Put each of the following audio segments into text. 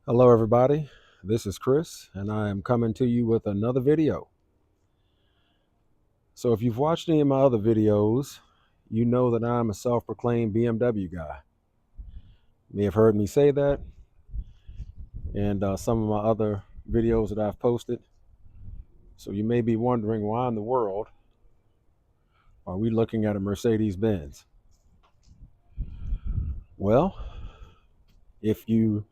Hello everybody, this is Chris and I am coming to you with another video. So if you've watched any of my other videos, you know that I'm a self-proclaimed BMW guy. You may have heard me say that and some of my other videos that I've posted. So you may be wondering, why in the world are we looking at a Mercedes-Benz? Well, if you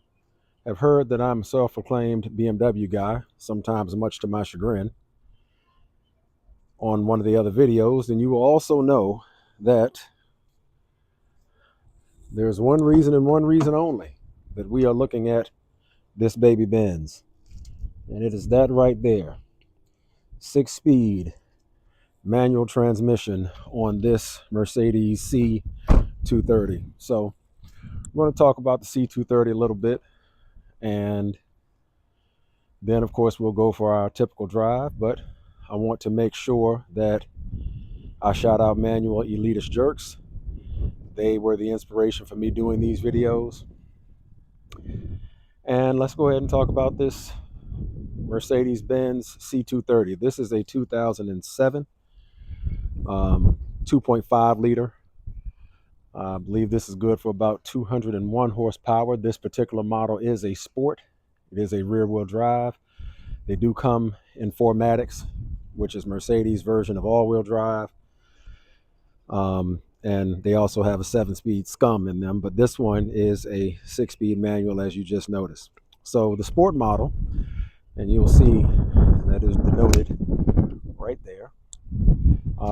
have heard that I'm a self-proclaimed BMW guy, sometimes much to my chagrin, on one of the other videos, then you will also know that there's one reason and one reason only that we are looking at this baby Benz. And it is that right there. 6-speed manual transmission on this Mercedes C230. So we're going to talk about the C230 a little bit. And then, of course, we'll go for our typical drive. But I want to make sure that I shout out Manual Elitist Jerks. They were the inspiration for me doing these videos. And let's go ahead and talk about this Mercedes-Benz C230. This is a 2007 2.5 liter. I believe this is good for about 201 horsepower. This particular model is a sport. It is a rear-wheel drive. They do come in 4MATICs, which is Mercedes' version of all-wheel drive. And they also have a 7-speed scum in them, but this one is a 6-speed manual, as you just noticed. So the sport model, and you'll see that is denoted right there,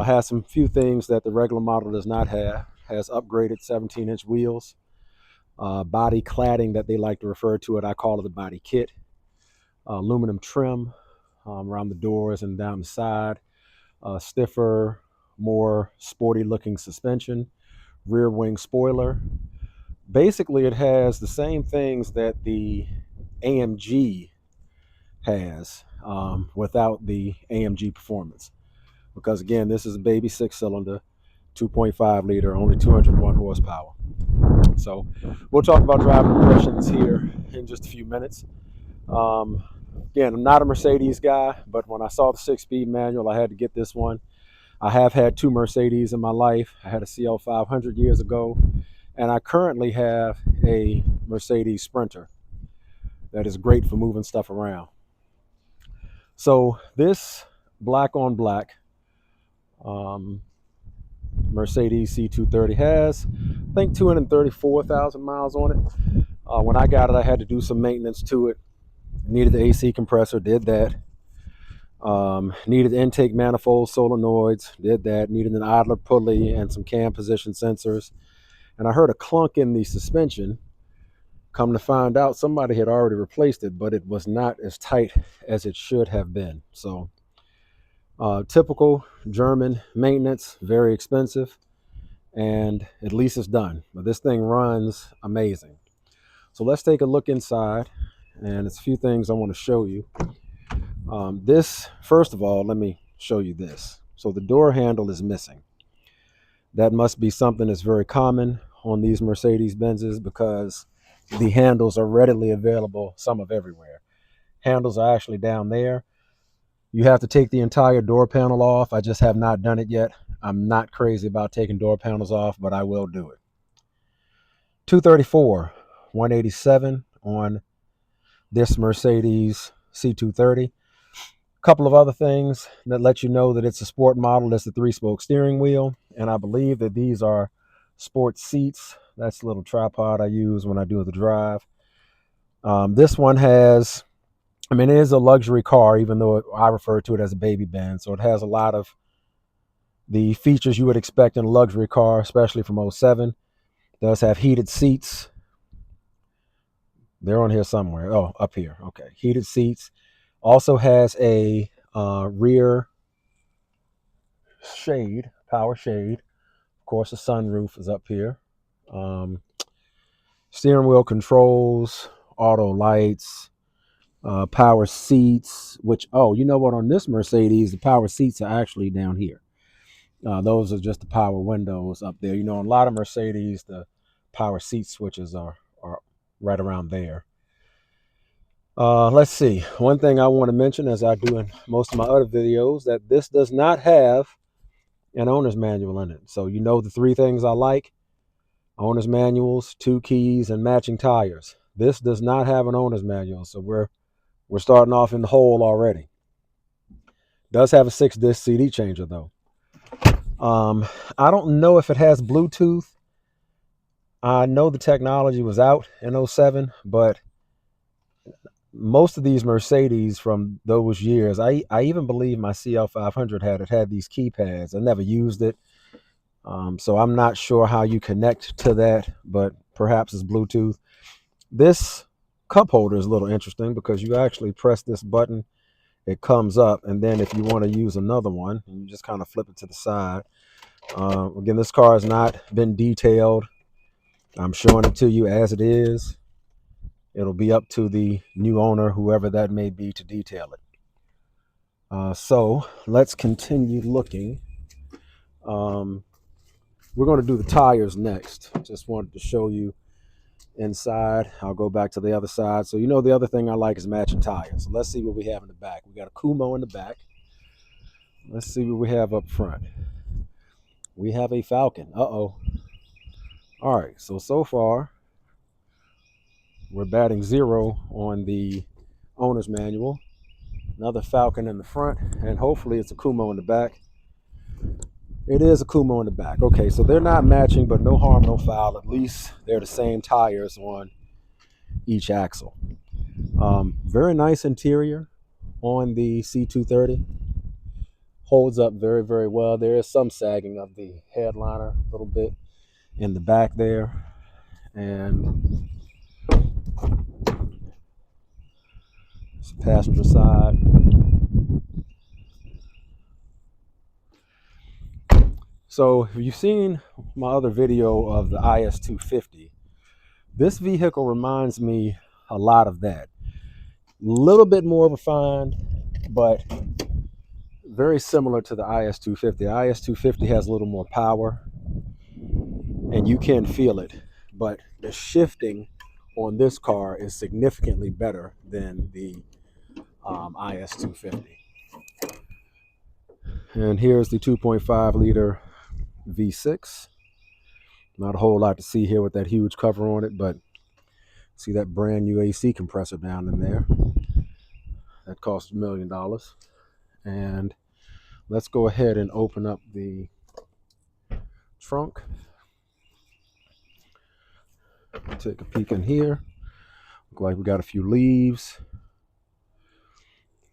has some few things that the regular model does not have. Has upgraded 17-inch wheels, body cladding that they like to refer to it. I call it the body kit. Aluminum trim around the doors and down the side. Stiffer, more sporty looking suspension. Rear wing spoiler. Basically, it has the same things that the AMG has without the AMG performance. Because again, this is a baby 6-cylinder, 2.5 liter, only 201 horsepower. So we'll talk about driving impressions here in just a few minutes. Again, I'm not a Mercedes guy, but when I saw the 6-speed manual, I had to get this one. I have had 2 Mercedes in my life. I had a CL500 years ago, and I currently have a Mercedes Sprinter that is great for moving stuff around. So this black on black Mercedes C230 has, I think, 234,000 miles on it. When I got it, I had to do some maintenance to it. Needed the AC compressor, did that. Needed intake manifold solenoids, did that. Needed an idler pulley and some cam position sensors. And I heard a clunk in the suspension. Come to find out, somebody had already replaced it, but it was not as tight as it should have been. So typical German maintenance, very expensive, and at least it's done. But this thing runs amazing. So let's take a look inside, and it's a few things I want to show you. This, first of all, let me show you this. So the door handle is missing. That must be something that's very common on these Mercedes-Benzes, because the handles are readily available some of everywhere. Handles are actually down there. You have to take the entire door panel off. I just have not done it yet. I'm not crazy about taking door panels off, but I will do it. 234, 187 on this Mercedes C230. A couple of other things that let you know that it's a sport model. That's the 3-spoke steering wheel, and I believe that these are sport seats. That's the little tripod I use when I do the drive. This one has, I mean, it is a luxury car, even though I refer to it as a baby Benz. So it has a lot of the features you would expect in a luxury car, especially from 07. It does have heated seats. They're on here somewhere. Oh, up here. Okay. Heated seats. Also has a rear shade, power shade. Of course, the sunroof is up here. Steering wheel controls, auto lights, power seats, which, oh, you know what? On this Mercedes, the power seats are actually down here. Those are just the power windows up there. You know, in a lot of Mercedes, the power seat switches are right around there. Let's see. One thing I want to mention, as I do in most of my other videos, that this does not have an owner's manual in it. So you know the three things I like: owner's manuals, 2 keys, and matching tires. This does not have an owner's manual, so we're starting off in the hole already. Does have a 6-disc CD changer though. I don't know if it has Bluetooth. I know the technology was out in 07, but most of these Mercedes from those years, I even believe my CL500 had these keypads. I never used it. So I'm not sure how you connect to that, but perhaps it's Bluetooth. This cup holder is a little interesting because you actually press this button, it comes up, and then if you want to use another one, you just kind of flip it to the side. Again, this car has not been detailed. I'm showing it to you as it is. It'll be up to the new owner, whoever that may be, to detail it. So let's continue looking. We're going to do the tires next. Just wanted to show you inside. I'll go back to the other side. So you know the other thing I like is matching tires. So let's see what we have in the back. We got a Kumo in the back. Let's see what we have up front. We have a Falcon. Uh-oh. All right, so far we're batting 0 on the owner's manual. Another Falcon in the front, and hopefully it's a Kumo in the back. It is a Kumo in the back. Okay, so they're not matching, but no harm, no foul. At least they're the same tires on each axle. Very nice interior on the C230. Holds up very, very well. There is some sagging of the headliner a little bit in the back there. And it's the passenger side. So if you've seen my other video of the IS250, this vehicle reminds me a lot of that. A little bit more refined, but very similar to the IS250. The IS250 has a little more power, and you can feel it, but the shifting on this car is significantly better than the IS250. And here's the 2.5 liter V6. Not a whole lot to see here with that huge cover on it, but see that brand new AC compressor down in there. That cost $1 million. And let's go ahead and open up the trunk. Take a peek in here. Look like we got a few leaves,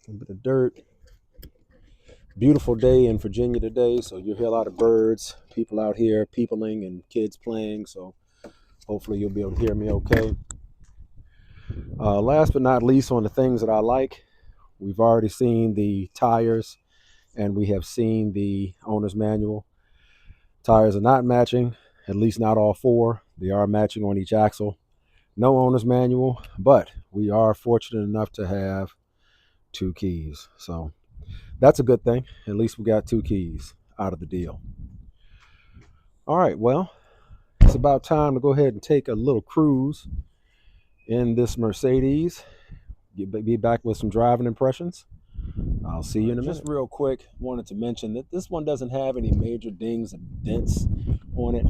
a little bit of dirt. Beautiful day in Virginia today, so you'll hear a lot of birds, people out here peopling and kids playing, so hopefully you'll be able to hear me okay. Last but not least, on the things that I like, we've already seen the tires and we have seen the owner's manual. Tires are not matching, at least not all 4. They are matching on each axle. No owner's manual, but we are fortunate enough to have 2 keys. So that's a good thing. At least we got 2 keys out of the deal. All right, well, it's about time to go ahead and take a little cruise in this Mercedes. Be back with some driving impressions. I'll see you in a minute. Just real quick, wanted to mention that this one doesn't have any major dings and dents on it.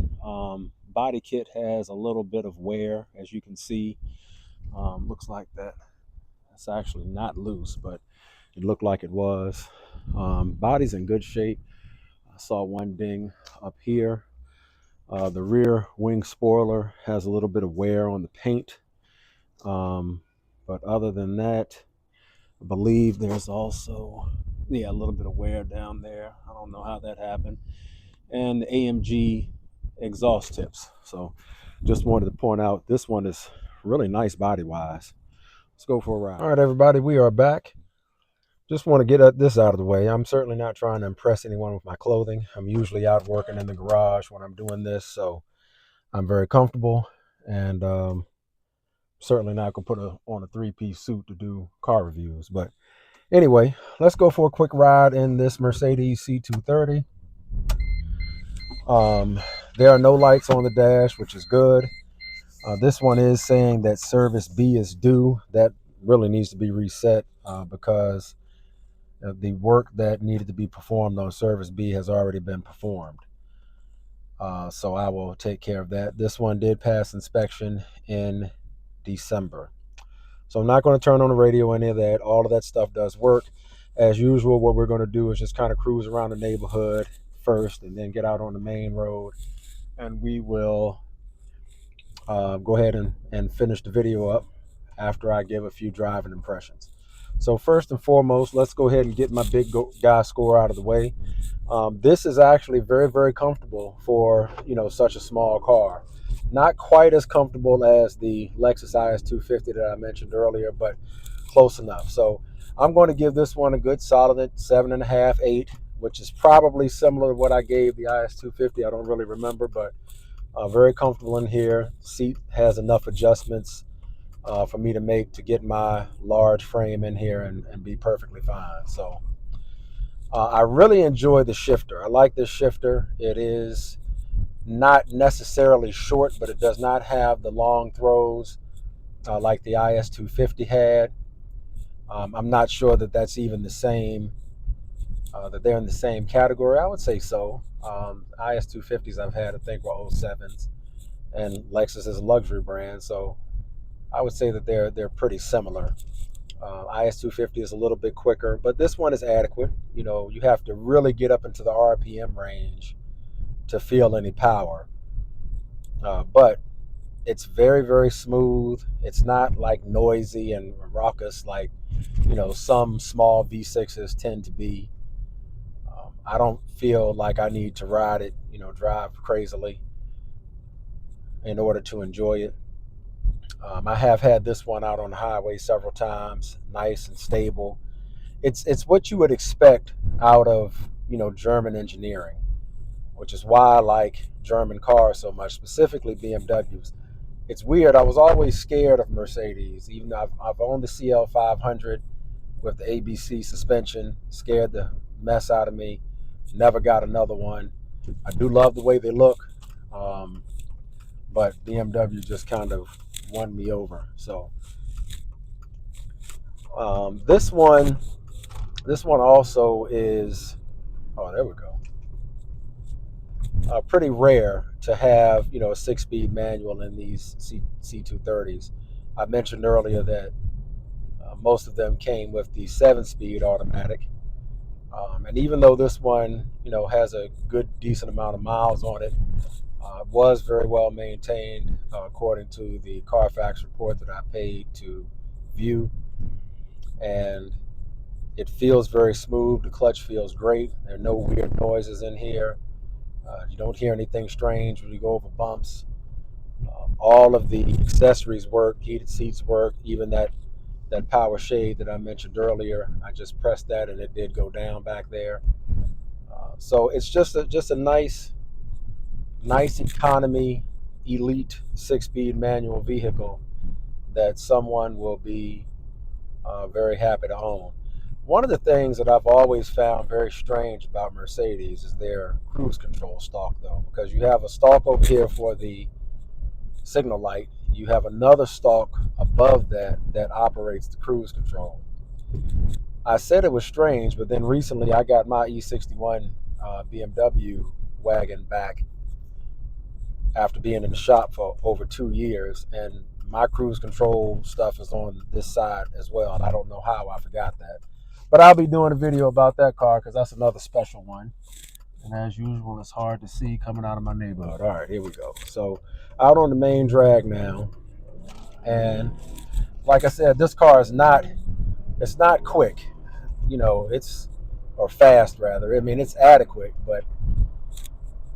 Body kit has a little bit of wear, as you can see. Looks like that's actually not loose, but it looked like it was. Body's in good shape. I saw one ding up here. The rear wing spoiler has a little bit of wear on the paint. But other than that, I believe there's also, a little bit of wear down there. I don't know how that happened. And the AMG exhaust tips. So just wanted to point out this one is really nice body-wise. Let's go for a ride. All right, everybody, we are back. Just want to get this out of the way. I'm certainly not trying to impress anyone with my clothing. I'm usually out working in the garage when I'm doing this, so I'm very comfortable, and certainly not going to put on a 3-piece suit to do car reviews. But anyway, let's go for a quick ride in this Mercedes C230. There are no lights on the dash, which is good. This one is saying that service B is due. That really needs to be reset because the work that needed to be performed on service B has already been performed. So I will take care of that. This one did pass inspection in December. So I'm not going to turn on the radio, any of that. All of that stuff does work. As usual, what we're going to do is just kind of cruise around the neighborhood first and then get out on the main road. And we will go ahead and finish the video up after I give a few driving impressions. So first and foremost, let's go ahead and get my big guy score out of the way. This is actually very, very comfortable for, such a small car. Not quite as comfortable as the Lexus IS250 that I mentioned earlier, but close enough. So I'm going to give this one a good solid 7.5, 8, which is probably similar to what I gave the IS250. I don't really remember, but very comfortable in here. Seat has enough adjustments for me to make to get my large frame in here and be perfectly fine. So I really enjoy the shifter. I like this shifter. It is not necessarily short, but it does not have the long throws like the IS250 had. I'm not sure that that's even the same, that they're in the same category. I would say so. IS250s I've had, I think, were 07s, and Lexus is a luxury brand, so I would say that they're pretty similar. IS250 is a little bit quicker, but this one is adequate. You have to really get up into the RPM range to feel any power. But it's very, very smooth. It's not like noisy and raucous like, some small V6s tend to be. I don't feel like I need to ride it, drive crazily in order to enjoy it. I have had this one out on the highway several times, nice and stable. It's what you would expect out of, German engineering, which is why I like German cars so much, specifically BMWs. It's weird. I was always scared of Mercedes, even though I've owned the CL500 with the ABC suspension, scared the mess out of me. Never got another one. I do love the way they look, but BMW just kind of won me over. So this one also is, oh, there we go. Pretty rare to have, a 6-speed manual in these C230s. I mentioned earlier that most of them came with the 7-speed automatic. And even though this one, has a good, decent amount of miles on it, was very well maintained according to the Carfax report that I paid to view. And it feels very smooth. The clutch feels great. There are no weird noises in here. You don't hear anything strange when you go over bumps. All of the accessories work. Heated seats work. Even that power shade that I mentioned earlier, I just pressed that and it did go down back there. So it's just a nice economy, elite 6-speed manual vehicle that someone will be very happy to own. One of the things that I've always found very strange about Mercedes is their cruise control stalk, though, because you have a stalk over here for the signal light. You have another stalk above that operates the cruise control. I said it was strange, but then recently I got my E61 BMW wagon back after being in the shop for over 2 years, and my cruise control stuff is on this side as well, and I don't know how I forgot that. But I'll be doing a video about that car because that's another special one. And as usual, it's hard to see coming out of my neighborhood. All right, here we go. So out on the main drag now. And like I said, this car is it's not quick. Or fast rather. I mean, it's adequate, but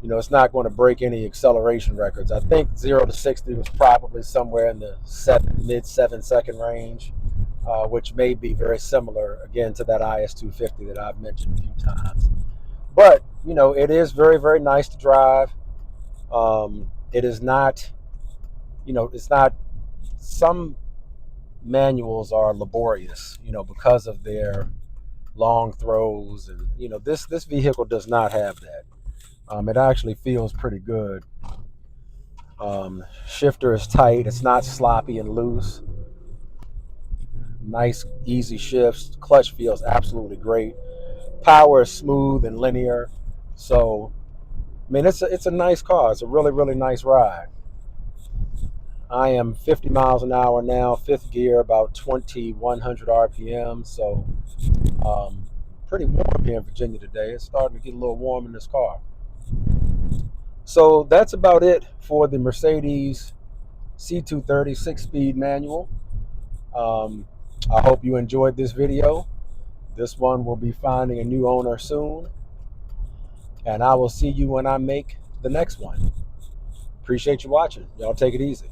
it's not going to break any acceleration records. I think 0 to 60 was probably somewhere in the mid 7-second range, which may be very similar, again, to that IS250 that I've mentioned a few times. But, it is very, very nice to drive. It is not, it's not, some manuals are laborious, because of their long throws. And, this vehicle does not have that. It actually feels pretty good. Shifter is tight. It's not sloppy and loose. Nice, easy shifts. Clutch feels absolutely great. Power is smooth and linear. So, I mean, it's a nice car. It's a really, really nice ride. I am 50 miles an hour now, fifth gear, about 2,100 RPM. So, um, pretty warm here in Virginia today. It's starting to get a little warm in this car. So that's about it for the Mercedes C230 six-speed manual. Um, I hope you enjoyed this video. This one will be finding a new owner soon, and I will see you when I make the next one. Appreciate you watching. Y'all take it easy.